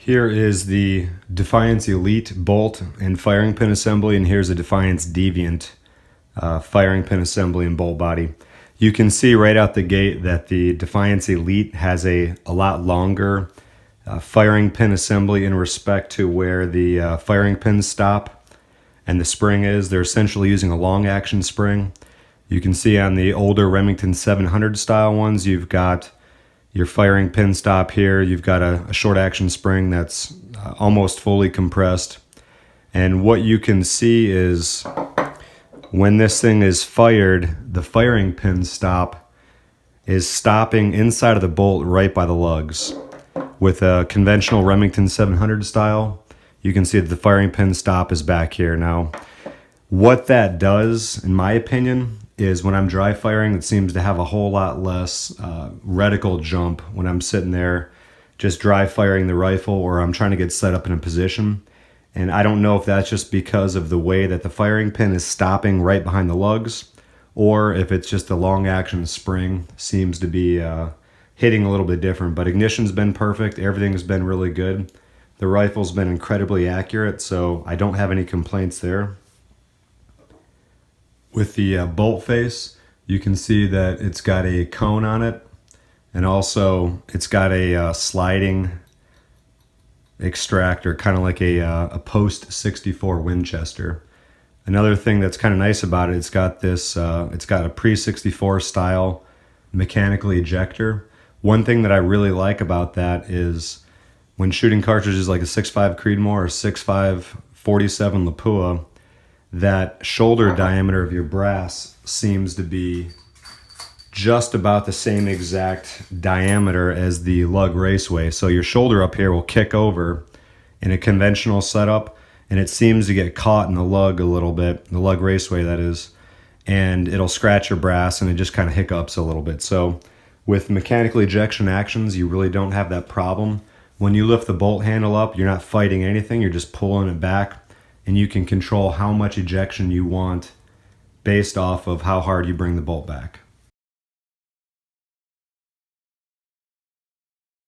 Here is the Defiance Elite bolt and firing pin assembly, and here's a Defiance Deviant firing pin assembly and bolt body. You can see right out the gate that the Defiance Elite has a lot longer firing pin assembly in respect to where the firing pins stop and the spring is. They're essentially using a long action spring. You can see on the older Remington 700 style ones, you've got your firing pin stop here. You've got a short action spring that's almost fully compressed. And what you can see is when this thing is fired, the firing pin stop is stopping inside of the bolt right by the lugs. With a conventional Remington 700 style, you can see that the firing pin stop is back here. Now, what that does, in my opinion, is when I'm dry firing, it seems to have a whole lot less reticle jump when I'm sitting there just dry firing the rifle or I'm trying to get set up in a position. And I don't know if that's just because of the way that the firing pin is stopping right behind the lugs, or if it's just the long action spring seems to be hitting a little bit different. But ignition's been perfect. Everything's been really good. The rifle's been incredibly accurate, so I don't have any complaints there. With the bolt face, you can see that it's got a cone on it, and also it's got a sliding extractor, kind of like a post 64 Winchester. Another thing that's kind of nice about it, it's got a pre 64 style mechanical ejector. One thing that I really like about that is when shooting cartridges like a 6.5 Creedmoor or 6.5 47 Lapua, that shoulder diameter of your brass seems to be just about the same exact diameter as the lug raceway. So your shoulder up here will kick over in a conventional setup, and it seems to get caught in the lug a little bit, the lug raceway that is, and it'll scratch your brass and it just kind of hiccups a little bit. So with mechanical ejection actions, you really don't have that problem. When you lift the bolt handle up, you're not fighting anything, you're just pulling it back, and you can control how much ejection you want based off of how hard you bring the bolt back.